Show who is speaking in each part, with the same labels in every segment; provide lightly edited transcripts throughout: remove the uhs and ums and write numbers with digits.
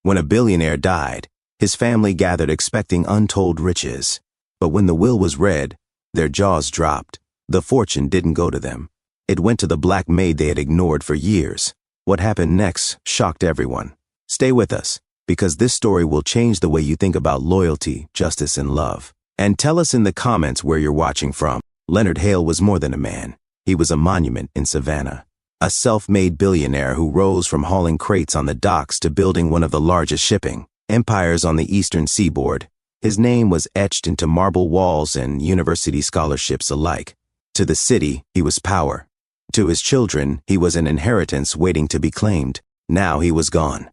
Speaker 1: When a billionaire died, his family gathered expecting untold riches. But when the will was read, their jaws dropped. The fortune didn't go to them. It went to the black maid they had ignored for years. What happened next shocked everyone. Stay with us, because this story will change the way you think about loyalty, justice, and love. And tell us in the comments where you're watching from. Leonard Hale was more than a man. He was a monument in Savannah. A self-made billionaire who rose from hauling crates on the docks to building one of the largest shipping empires on the eastern seaboard. His name was etched into marble walls and university scholarships alike. To the city, he was power. To his children, he was an inheritance waiting to be claimed. Now he was gone.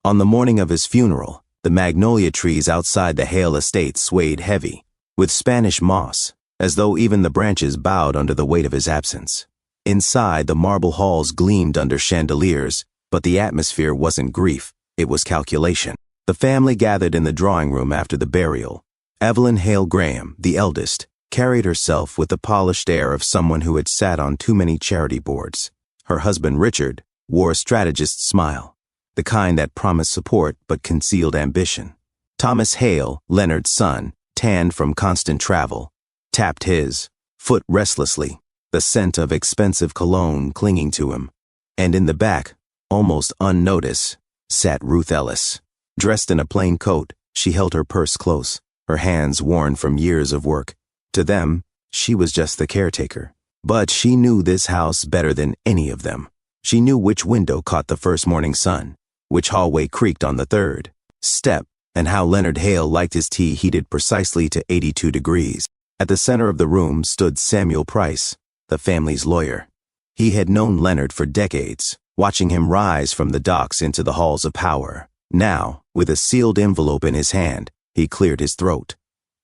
Speaker 1: On the morning of his funeral, the magnolia trees outside the Hale estate swayed heavy, with Spanish moss, as though even the branches bowed under the weight of his absence. Inside, the marble halls gleamed under chandeliers, but the atmosphere wasn't grief, it was calculation. The family gathered in the drawing room after the burial. Evelyn Hale Graham, the eldest, carried herself with the polished air of someone who had sat on too many charity boards. Her husband, Richard, wore a strategist's smile, the kind that promised support but concealed ambition. Thomas Hale, Leonard's son, tanned from constant travel, tapped his foot restlessly, the scent of expensive cologne clinging to him. And in the back, almost unnoticed, sat Ruth Ellis. Dressed in a plain coat, she held her purse close, her hands worn from years of work. To them, she was just the caretaker. But she knew this house better than any of them. She knew which window caught the first morning sun, which hallway creaked on the third step, and how Leonard Hale liked his tea heated precisely to 82 degrees. At the center of the room stood Samuel Price, the family's lawyer. He had known Leonard for decades, watching him rise from the docks into the halls of power. Now, with a sealed envelope in his hand, he cleared his throat.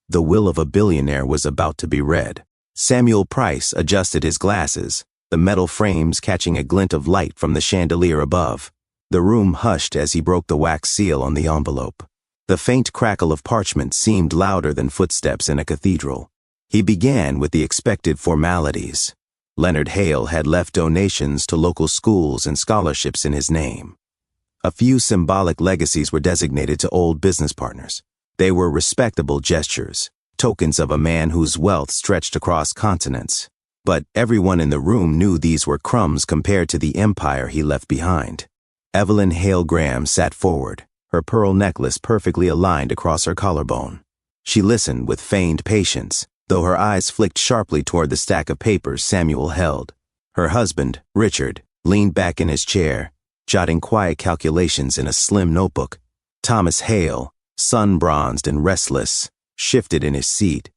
Speaker 1: The will of a billionaire was about to be read. Samuel Price adjusted his glasses, the metal frames catching a glint of light from the chandelier above. The room hushed as he broke the wax seal on the envelope. The faint crackle of parchment seemed louder than footsteps in a cathedral. He began with the expected formalities. Leonard Hale had left donations to local schools and scholarships in his name. A few symbolic legacies were designated to old business partners. They were respectable gestures, tokens of a man whose wealth stretched across continents. But everyone in the room knew these were crumbs compared to the empire he left behind. Evelyn Hale Graham sat forward, her pearl necklace perfectly aligned across her collarbone. She listened with feigned patience, though her eyes flicked sharply toward the stack of papers Samuel held. Her husband, Richard, leaned back in his chair, jotting quiet calculations in a slim notebook. Thomas Hale, sun-bronzed and restless, shifted in his seat,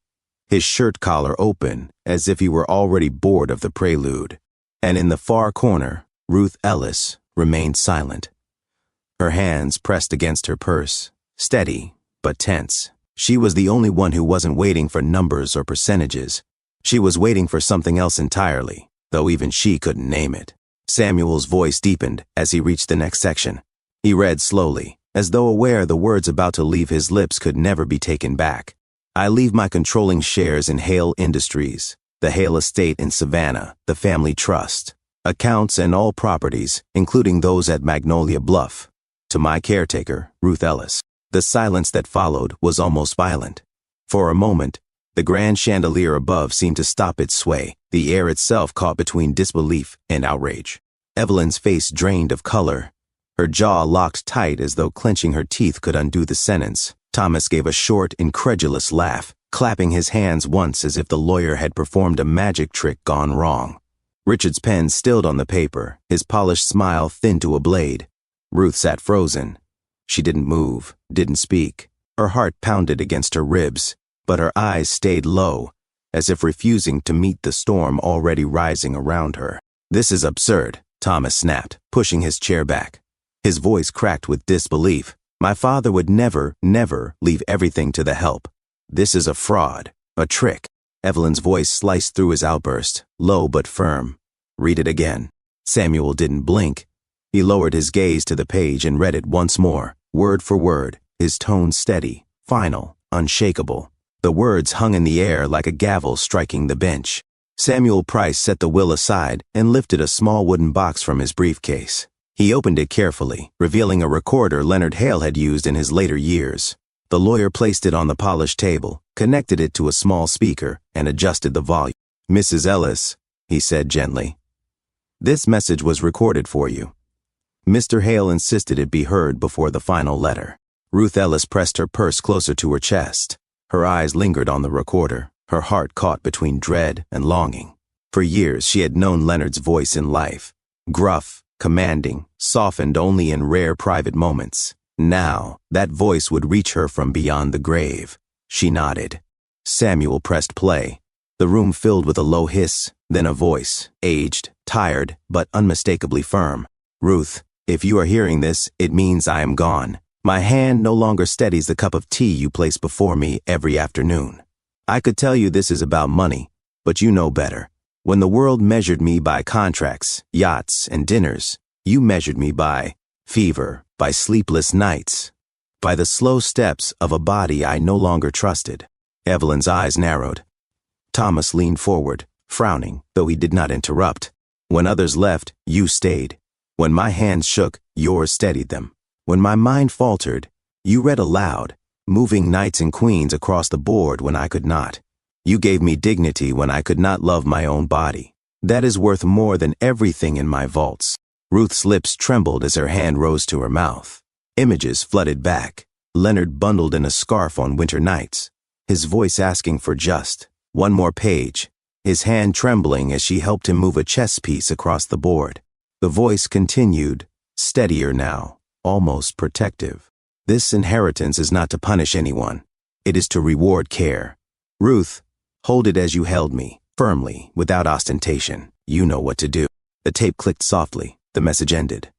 Speaker 1: his shirt collar open as if he were already bored of the prelude. And in the far corner, Ruth Ellis remained silent. Her hands pressed against her purse, steady but tense. She was the only one who wasn't waiting for numbers or percentages. She was waiting for something else entirely, though even she couldn't name it. Samuel's voice deepened as he reached the next section. He read slowly, as though aware the words about to leave his lips could never be taken back. I leave my controlling shares in Hale Industries, the Hale estate in Savannah, the family trust, accounts and all properties, including those at Magnolia Bluff, to my caretaker, Ruth Ellis. The silence that followed was almost violent. For a moment, the grand chandelier above seemed to stop its sway, the air itself caught between disbelief and outrage. Evelyn's face drained of color. Her jaw locked tight as though clenching her teeth could undo the sentence. Thomas gave a short, incredulous laugh, clapping his hands once as if the lawyer had performed a magic trick gone wrong. Richard's pen stilled on the paper, his polished smile thin to a blade. Ruth sat frozen. She didn't move, didn't speak. Her heart pounded against her ribs, but her eyes stayed low, as if refusing to meet the storm already rising around her. This is absurd, Thomas snapped, pushing his chair back. His voice cracked with disbelief. My father would never leave everything to the help. This is a fraud, a trick. Evelyn's voice sliced through his outburst, low but firm. Read it again. Samuel didn't blink. He lowered his gaze to the page and read it once more, word for word, his tone steady, final, unshakable. The words hung in the air like a gavel striking the bench. Samuel Price set the will aside and lifted a small wooden box from his briefcase. He opened it carefully, revealing a recorder Leonard Hale had used in his later years. The lawyer placed it on the polished table, connected it to a small speaker, and adjusted the volume. "Mrs. Ellis," he said gently, "this message was recorded for you." Mr. Hale insisted it be heard before the final letter. Ruth Ellis pressed her purse closer to her chest. Her eyes lingered on the recorder, her heart caught between dread and longing. For years she had known Leonard's voice in life. Gruff, commanding, softened only in rare private moments. Now, that voice would reach her from beyond the grave. She nodded. Samuel pressed play. The room filled with a low hiss, then a voice, aged, tired, but unmistakably firm. "Ruth, if you are hearing this, it means I am gone. My hand no longer steadies the cup of tea you place before me every afternoon. I could tell you this is about money, but you know better. When the world measured me by contracts, yachts, and dinners, you measured me by fever, by sleepless nights, by the slow steps of a body I no longer trusted." Evelyn's eyes narrowed. Thomas leaned forward, frowning, though he did not interrupt. "When others left, you stayed. When my hands shook, yours steadied them. When my mind faltered, you read aloud, moving knights and queens across the board when I could not. You gave me dignity when I could not love my own body. That is worth more than everything in my vaults." Ruth's lips trembled as her hand rose to her mouth. Images flooded back. Leonard bundled in a scarf on winter nights, his voice asking for just one more page, his hand trembling as she helped him move a chess piece across the board. The voice continued, steadier now, almost protective. "This inheritance is not to punish anyone. It is to reward care. Ruth, hold it as you held me, firmly, without ostentation. You know what to do." The tape clicked softly. The message ended.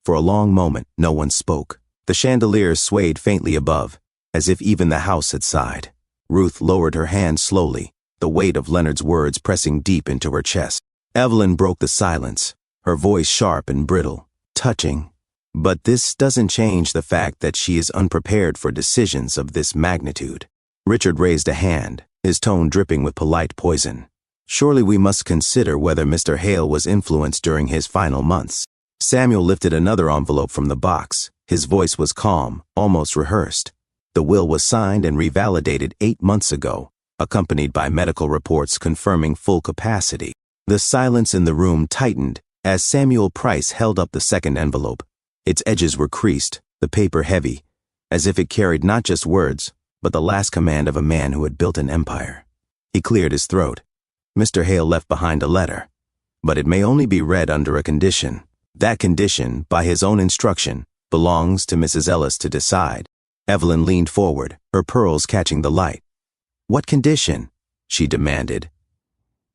Speaker 1: For a long moment, no one spoke. The chandelier swayed faintly above, as if even the house had sighed. Ruth lowered her hand slowly, the weight of Leonard's words pressing deep into her chest. Evelyn broke the silence, her voice sharp and brittle, touching. But this doesn't change the fact that she is unprepared for decisions of this magnitude. Richard raised a hand, his tone dripping with polite poison. "Surely we must consider whether Mr. Hale was influenced during his final months." Samuel lifted another envelope from the box. His voice was calm, almost rehearsed. "The will was signed and revalidated 8 months ago, accompanied by medical reports confirming full capacity." The silence in the room tightened as Samuel Price held up the second envelope. Its edges were creased, the paper heavy, as if it carried not just words, but the last command of a man who had built an empire. He cleared his throat. "Mr. Hale left behind a letter, but it may only be read under a condition. That condition, by his own instruction, belongs to Mrs. Ellis to decide." Evelyn leaned forward, her pearls catching the light. "What condition?" she demanded.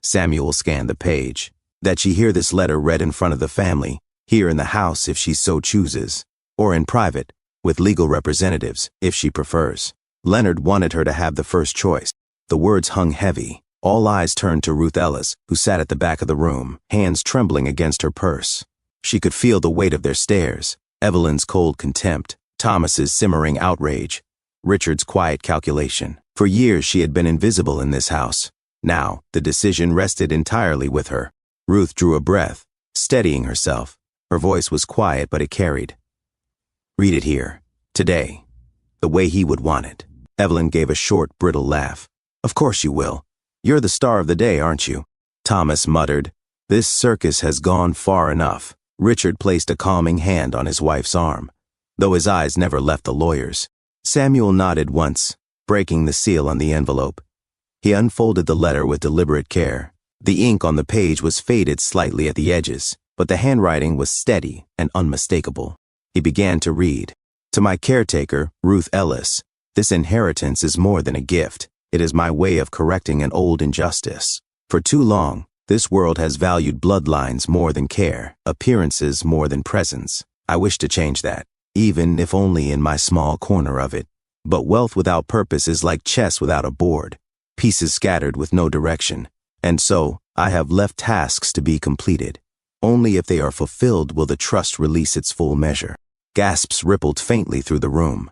Speaker 1: Samuel scanned the page. "That she hear this letter read in front of the family, here in the house if she so chooses, or in private, with legal representatives, if she prefers." Leonard wanted her to have the first choice. The words hung heavy. All eyes turned to Ruth Ellis, who sat at the back of the room, hands trembling against her purse. She could feel the weight of their stares, Evelyn's cold contempt, Thomas's simmering outrage, Richard's quiet calculation. For years she had been invisible in this house. Now, the decision rested entirely with her. Ruth drew a breath, steadying herself. Her voice was quiet, but it carried. "Read it here, today, the way he would want it." Evelyn gave a short, brittle laugh. "Of course you will. You're the star of the day, aren't you?" Thomas muttered, "This circus has gone far enough." Richard placed a calming hand on his wife's arm, though his eyes never left the lawyer's. Samuel nodded once, breaking the seal on the envelope. He unfolded the letter with deliberate care. The ink on the page was faded slightly at the edges, but the handwriting was steady and unmistakable. He began to read. "To my caretaker, Ruth Ellis, this inheritance is more than a gift. It is my way of correcting an old injustice. For too long, this world has valued bloodlines more than care, appearances more than presence. I wish to change that, even if only in my small corner of it. But wealth without purpose is like chess without a board, pieces scattered with no direction. And so, I have left tasks to be completed. Only if they are fulfilled will the trust release its full measure." Gasps rippled faintly through the room.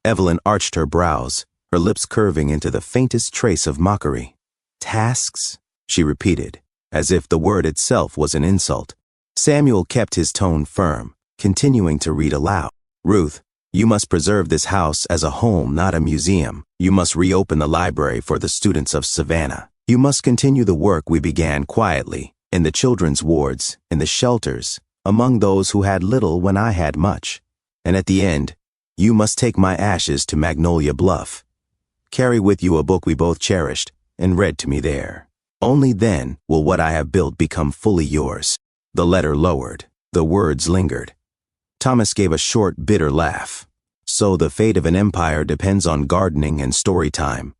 Speaker 1: Evelyn arched her brows, her lips curving into the faintest trace of mockery. "Tasks?" she repeated, as if the word itself was an insult. Samuel kept his tone firm, continuing to read aloud. Ruth, you must preserve this house as a home, not a museum. You must reopen the library for the students of Savannah. You must continue the work we began quietly, in the children's wards, in the shelters, among those who had little when I had much. And at the end, you must take my ashes to Magnolia Bluff. Carry with you a book we both cherished and read to me there. Only then will what I have built become fully yours. The letter lowered. The words lingered. Thomas gave a short, bitter laugh. So the fate of an empire depends on gardening and story time.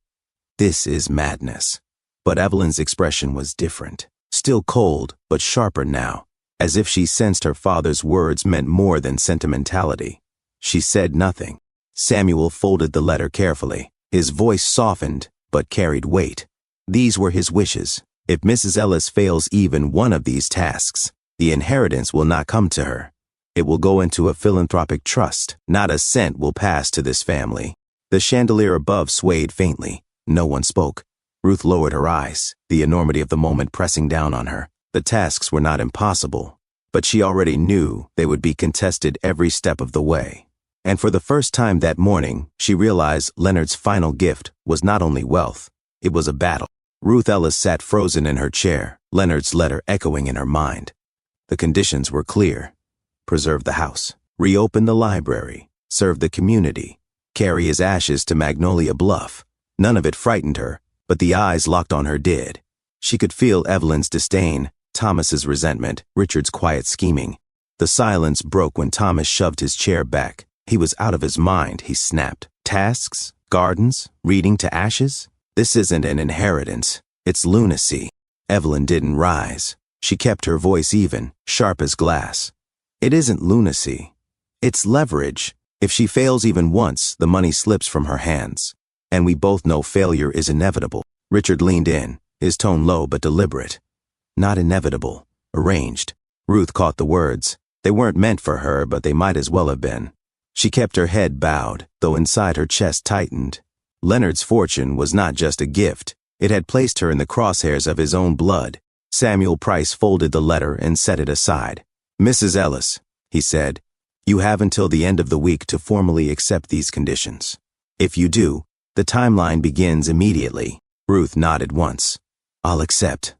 Speaker 1: This is madness. But Evelyn's expression was different. Still cold, but sharper now, as if she sensed her father's words meant more than sentimentality. She said nothing. Samuel folded the letter carefully. His voice softened, but carried weight. These were his wishes. If Mrs. Ellis fails even one of these tasks, the inheritance will not come to her. It will go into a philanthropic trust. Not a cent will pass to this family. The chandelier above swayed faintly. No one spoke. Ruth lowered her eyes, the enormity of the moment pressing down on her. The tasks were not impossible, but she already knew they would be contested every step of the way. And for the first time that morning, she realized Leonard's final gift was not only wealth, it was a battle. Ruth Ellis sat frozen in her chair, Leonard's letter echoing in her mind. The conditions were clear. Preserve the house, reopen the library, serve the community, carry his ashes to Magnolia Bluff. None of it frightened her, but the eyes locked on her did. She could feel Evelyn's disdain, Thomas's resentment, Richard's quiet scheming. The silence broke when Thomas shoved his chair back. He was out of his mind, he snapped. Tasks? Gardens? Reading to ashes? This isn't an inheritance. It's lunacy. Evelyn didn't rise. She kept her voice even, sharp as glass. It isn't lunacy. It's leverage. If she fails even once, the money slips from her hands. And we both know failure is inevitable. Richard leaned in, his tone low but deliberate. Not inevitable. Arranged. Ruth caught the words. They weren't meant for her, but they might as well have been. She kept her head bowed, though inside her chest tightened. Leonard's fortune was not just a gift. It had placed her in the crosshairs of his own blood. Samuel Price folded the letter and set it aside. Mrs. Ellis, he said, you have until the end of the week to formally accept these conditions. If you do, the timeline begins immediately. Ruth nodded once. I'll accept.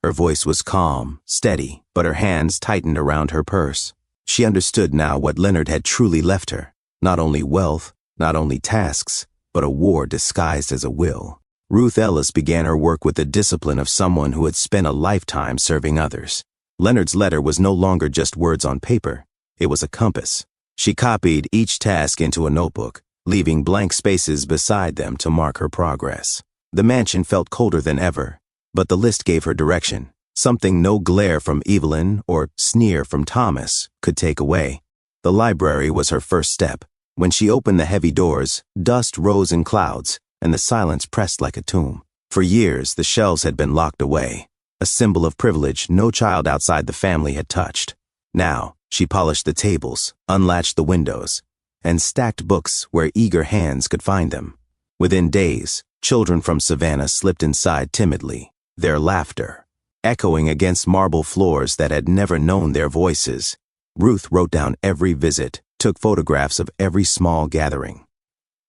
Speaker 1: Her voice was calm, steady, but her hands tightened around her purse. She understood now what Leonard had truly left her. Not only wealth, not only tasks, but a war disguised as a will. Ruth Ellis began her work with the discipline of someone who had spent a lifetime serving others. Leonard's letter was no longer just words on paper. It was a compass. She copied each task into a notebook, leaving blank spaces beside them to mark her progress. The mansion felt colder than ever, but the list gave her direction, something no glare from Evelyn or sneer from Thomas could take away. The library was her first step. When she opened the heavy doors, dust rose in clouds, and the silence pressed like a tomb. For years, the shelves had been locked away, a symbol of privilege no child outside the family had touched. Now, she polished the tables, unlatched the windows, and stacked books where eager hands could find them. Within days, children from Savannah slipped inside timidly, their laughter echoing against marble floors that had never known their voices. Ruth wrote down every visit, took photographs of every small gathering.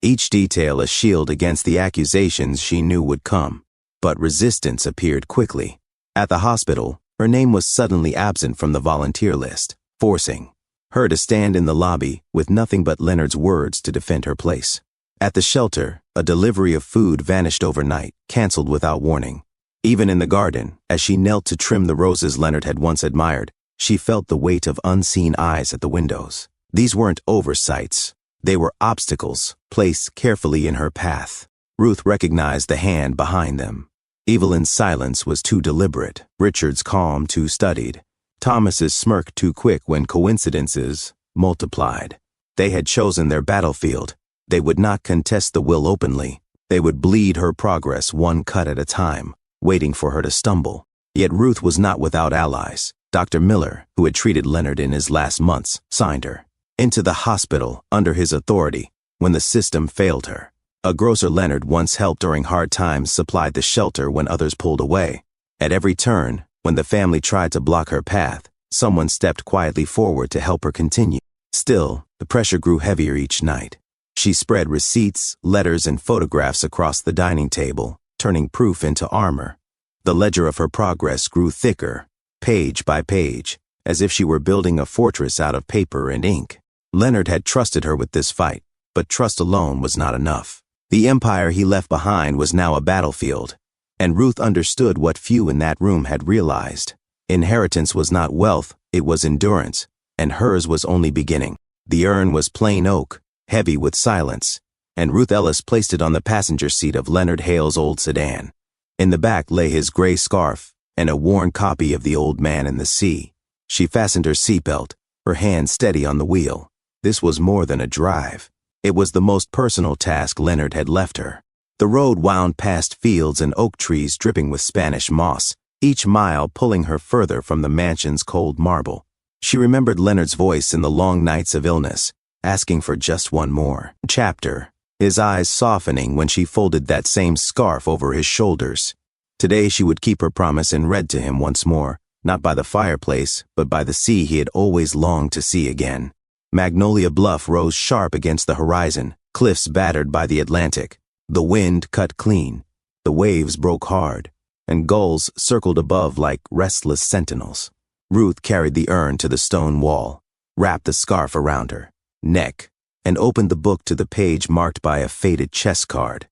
Speaker 1: Each detail a shield against the accusations she knew would come. But resistance appeared quickly. At the hospital, her name was suddenly absent from the volunteer list, forcing her to stand in the lobby with nothing but Leonard's words to defend her place. At the shelter, a delivery of food vanished overnight, canceled without warning. Even in the garden, as she knelt to trim the roses Leonard had once admired, she felt the weight of unseen eyes at the windows. These weren't oversights. They were obstacles, placed carefully in her path. Ruth recognized the hand behind them. Evelyn's silence was too deliberate, Richard's calm too studied, Thomas's smirk too quick when coincidences multiplied. They had chosen their battlefield. They would not contest the will openly. They would bleed her progress one cut at a time, waiting for her to stumble. Yet Ruth was not without allies. Dr. Miller, who had treated Leonard in his last months, signed her into the hospital under his authority when the system failed her. A grocer Leonard once helped during hard times supplied the shelter when others pulled away. At every turn, when the family tried to block her path, Someone stepped quietly forward to help her continue. Still, the pressure grew heavier each night. She spread receipts, letters, and photographs across the dining table, turning proof into armor. The ledger of her progress grew thicker, page by page, as if she were building a fortress out of paper and ink. Leonard had trusted her with this fight, but trust alone was not enough. The empire he left behind was now a battlefield, and Ruth understood what few in that room had realized. Inheritance was not wealth, it was endurance, and hers was only beginning. The urn was plain oak, heavy with silence, and Ruth Ellis placed it on the passenger seat of Leonard Hale's old sedan. In the back lay his gray scarf and a worn copy of The Old Man in the Sea. She fastened her seatbelt, her hand steady on the wheel. This was more than a drive. It was the most personal task Leonard had left her. The road wound past fields and oak trees dripping with Spanish moss, each mile pulling her further from the mansion's cold marble. She remembered Leonard's voice in the long nights of illness, asking for just one more chapter, his eyes softening when she folded that same scarf over his shoulders. Today she would keep her promise and read to him once more, not by the fireplace, but by the sea he had always longed to see again. Magnolia Bluff rose sharp against the horizon, cliffs battered by the Atlantic. The wind cut clean, the waves broke hard, and gulls circled above like restless sentinels. Ruth carried the urn to the stone wall, wrapped the scarf around her neck, and opened the book to the page marked by a faded chess card.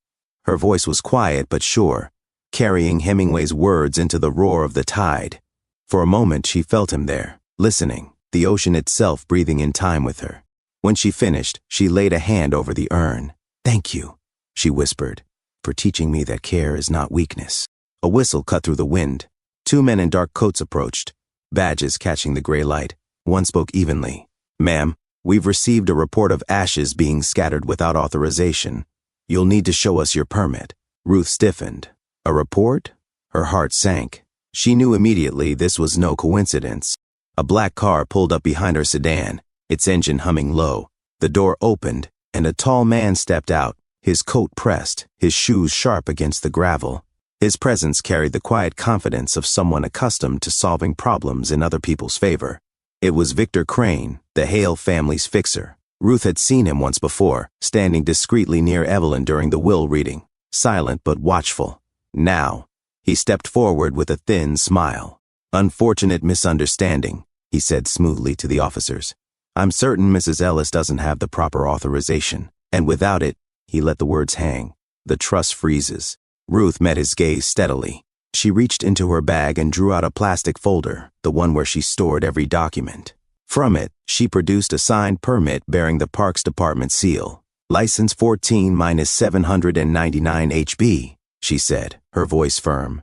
Speaker 1: Her voice was quiet but sure, carrying Hemingway's words into the roar of the tide. For a moment she felt him there, listening, the ocean itself breathing in time with her. When she finished, she laid a hand over the urn. "Thank you," she whispered, "for teaching me that care is not weakness." A whistle cut through the wind. 2 men in dark coats approached, badges catching the gray light. One spoke evenly. "Ma'am, we've received a report of ashes being scattered without authorization. You'll need to show us your permit." Ruth stiffened. A report? Her heart sank. She knew immediately this was no coincidence. A black car pulled up behind her sedan, its engine humming low. The door opened, and a tall man stepped out, his coat pressed, his shoes sharp against the gravel. His presence carried the quiet confidence of someone accustomed to solving problems in other people's favor. It was Victor Crane, the Hale family's fixer. Ruth had seen him once before, standing discreetly near Evelyn during the will reading, silent but watchful. Now, he stepped forward with a thin smile. "Unfortunate misunderstanding," he said smoothly to the officers. "I'm certain Mrs. Ellis doesn't have the proper authorization, and without it," he let the words hang, "the trust freezes." Ruth met his gaze steadily. She reached into her bag and drew out a plastic folder, the one where she stored every document. From it, she produced a signed permit bearing the Parks Department seal. "License 14-799 HB, she said, her voice firm.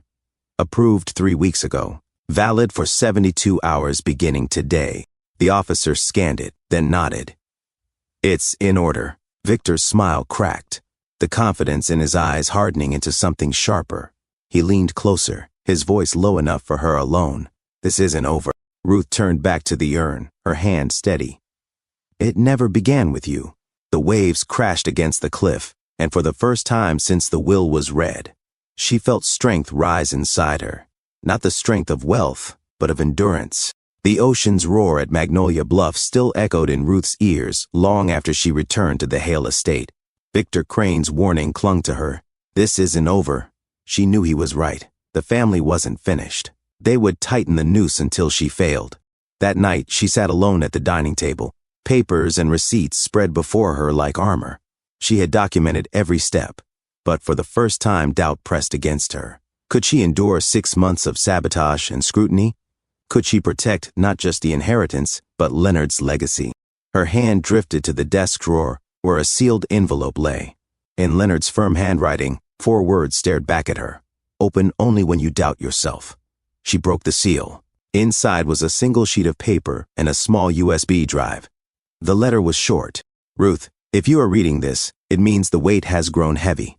Speaker 1: "Approved 3 weeks ago. Valid for 72 hours beginning today." The officer scanned it, then nodded. "It's in order." Victor's smile cracked, the confidence in his eyes hardening into something sharper. He leaned closer, his voice low enough for her alone. "This isn't over." Ruth turned back to the urn, her hand steady. "It never began with you." The waves crashed against the cliff, and for the first time since the will was read, she felt strength rise inside her. Not the strength of wealth, but of endurance. The ocean's roar at Magnolia Bluff still echoed in Ruth's ears long after she returned to the Hale estate. Victor Crane's warning clung to her. This isn't over. She knew he was right. The family wasn't finished. They would tighten the noose until she failed. That night, she sat alone at the dining table, papers and receipts spread before her like armor. She had documented every step, but for the first time doubt pressed against her. Could she endure 6 months of sabotage and scrutiny? Could she protect not just the inheritance, but Leonard's legacy? Her hand drifted to the desk drawer where a sealed envelope lay. In Leonard's firm handwriting, 4 words stared back at her. "Open only when you doubt yourself." She broke the seal. Inside was a single sheet of paper and a small USB drive. The letter was short. "Ruth, if you are reading this, it means the weight has grown heavy.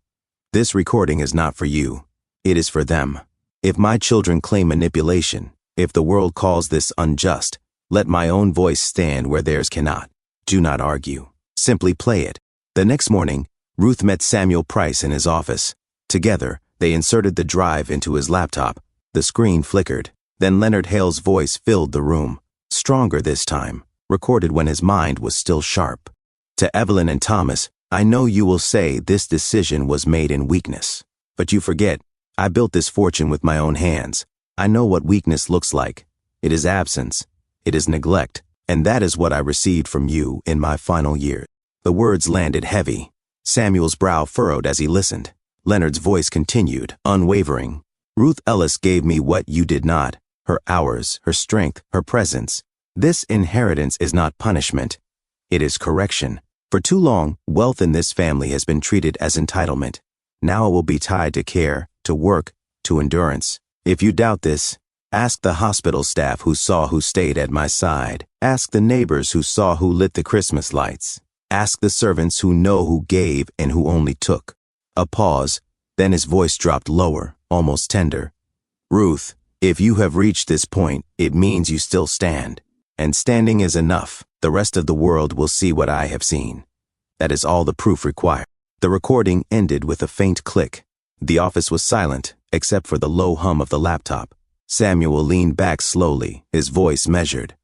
Speaker 1: This recording is not for you. It is for them. If my children claim manipulation, if the world calls this unjust, let my own voice stand where theirs cannot. Do not argue. Simply play it." The next morning, Ruth met Samuel Price in his office. Together, they inserted the drive into his laptop. The screen flickered. Then Leonard Hale's voice filled the room. stronger this time, recorded when his mind was still sharp. To Evelyn and Thomas, I know you will say this decision was made in weakness. But you forget, I built this fortune with my own hands. I know what weakness looks like. It is absence. It is neglect. And that is what I received from you in my final years. The words landed heavy. Samuel's brow furrowed as he listened. Leonard's voice continued, unwavering. Ruth Ellis gave me what you did not. Her hours, her strength, her presence. This inheritance is not punishment. It is correction. For too long, wealth in this family has been treated as entitlement. Now it will be tied to care, to work, to endurance. If you doubt this, ask the hospital staff who saw who stayed at my side. Ask the neighbors who saw who lit the Christmas lights. Ask the servants who know who gave and who only took. A pause, then his voice dropped lower, almost tender. Ruth, if you have reached this point, it means you still stand. And standing is enough. The rest of the world will see what I have seen. That is all the proof required. The recording ended with a faint click. The office was silent, except for the low hum of the laptop. Samuel leaned back slowly, his voice measured.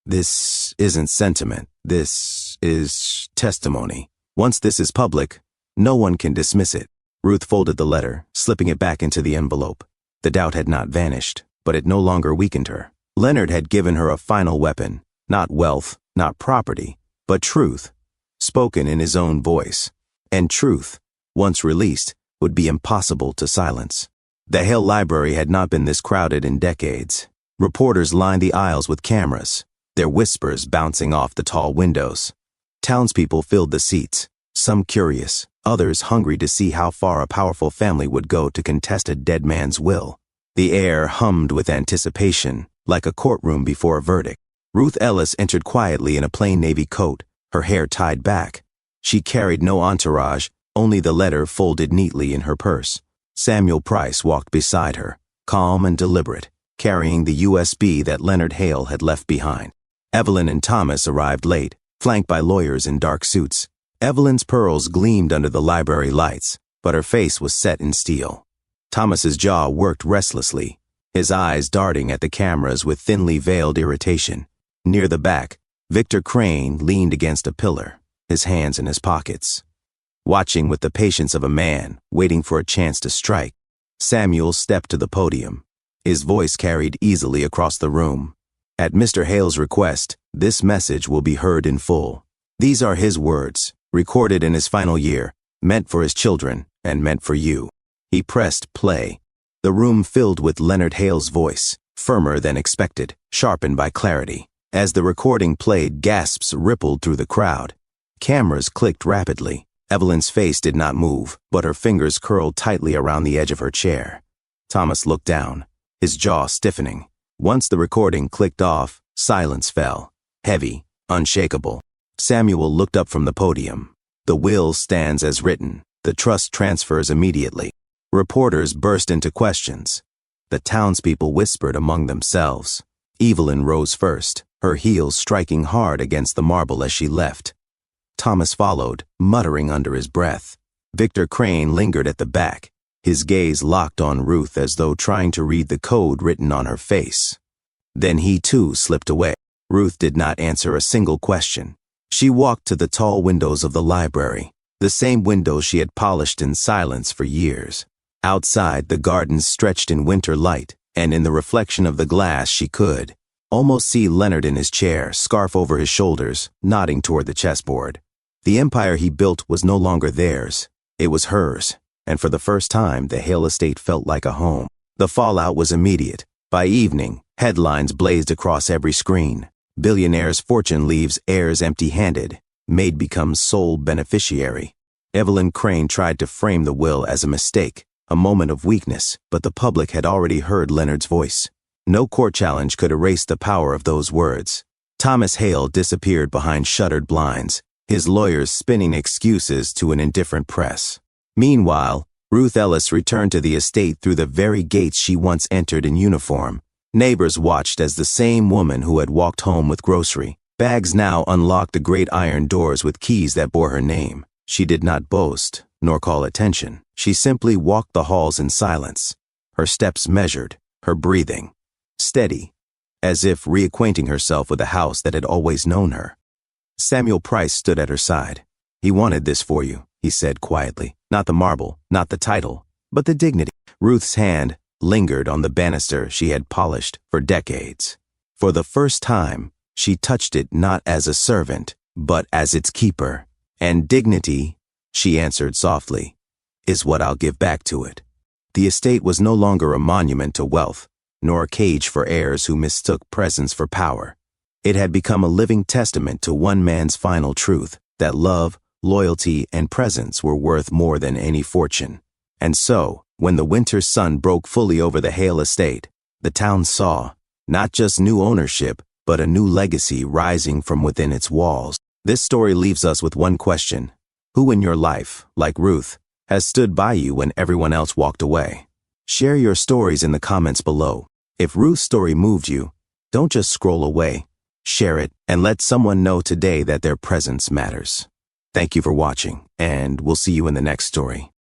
Speaker 1: This isn't sentiment. This is testimony. Once this is public, no one can dismiss it. Ruth folded the letter, slipping it back into the envelope. The doubt had not vanished, but it no longer weakened her. Leonard had given her a final weapon, not wealth, not property, but truth, spoken in his own voice. And truth, once released, would be impossible to silence. The Hale Library had not been this crowded in decades. Reporters lined the aisles with cameras, their whispers bouncing off the tall windows. Townspeople filled the seats, some curious, others hungry to see how far a powerful family would go to contest a dead man's will. The air hummed with anticipation, like a courtroom before a verdict. Ruth Ellis entered quietly in a plain navy coat, her hair tied back. She carried no entourage, only the letter folded neatly in her purse. Samuel Price walked beside her, calm and deliberate, carrying the USB that Leonard Hale had left behind. Evelyn and Thomas arrived late, flanked by lawyers in dark suits. Evelyn's pearls gleamed under the library lights, but her face was set in steel. Thomas's jaw worked restlessly, his eyes darting at the cameras with thinly veiled irritation. Near the back, Victor Crane leaned against a pillar, his hands in his pockets, watching with the patience of a man waiting for a chance to strike. Samuel stepped to the podium, his voice carried easily across the room. At Mr. Hale's request, this message will be heard in full. These are his words, recorded in his final year, meant for his children and meant for you. He pressed play. The room filled with Leonard Hale's voice, firmer than expected, sharpened by clarity. As the recording played, gasps rippled through the crowd. Cameras clicked rapidly. Evelyn's face did not move, but her fingers curled tightly around the edge of her chair. Thomas looked down, his jaw stiffening. Once the recording clicked off, silence fell, heavy, unshakable. Samuel looked up from the podium. The will stands as written. The trust transfers immediately. Reporters burst into questions. The townspeople whispered among themselves. Evelyn rose first, her heels striking hard against the marble as she left. Thomas followed, muttering under his breath. Victor Crane lingered at the back, his gaze locked on Ruth as though trying to read the code written on her face. Then he too slipped away. Ruth did not answer a single question. She walked to the tall windows of the library, the same windows she had polished in silence for years. Outside, the gardens stretched in winter light, and in the reflection of the glass she could almost see Leonard in his chair, scarf over his shoulders, nodding toward the chessboard. The empire he built was no longer theirs. It was hers, and for the first time, the Hale estate felt like a home. The fallout was immediate. By evening, headlines blazed across every screen. Billionaire's fortune leaves heirs empty-handed. Maid becomes sole beneficiary. Evelyn Crane tried to frame the will as a mistake, a moment of weakness, but the public had already heard Leonard's voice. No court challenge could erase the power of those words. Thomas Hale disappeared behind shuttered blinds, his lawyers spinning excuses to an indifferent press. Meanwhile, Ruth Ellis returned to the estate through the very gates she once entered in uniform. Neighbors watched as the same woman who had walked home with grocery bags now unlocked the great iron doors with keys that bore her name. She did not boast, nor call attention. She simply walked the halls in silence, her steps measured, her breathing steady. as if reacquainting herself with a house that had always known her. Samuel Price stood at her side. "He wanted this for you," he said quietly. "Not the marble, not the title, but the dignity." Ruth's hand lingered on the banister she had polished for decades. For the first time, she touched it not as a servant, but as its keeper. "And dignity," she answered softly, "is what I'll give back to it." The estate was no longer a monument to wealth, nor a cage for heirs who mistook presence for power. It had become a living testament to one man's final truth, that love, loyalty, and presence were worth more than any fortune. And so, when the winter sun broke fully over the Hale estate, the town saw, not just new ownership, but a new legacy rising from within its walls. This story leaves us with one question. Who in your life, like Ruth, has stood by you when everyone else walked away? Share your stories in the comments below. If Ruth's story moved you, don't just scroll away. Share it and let someone know today that their presence matters. Thank you for watching, and we'll see you in the next story.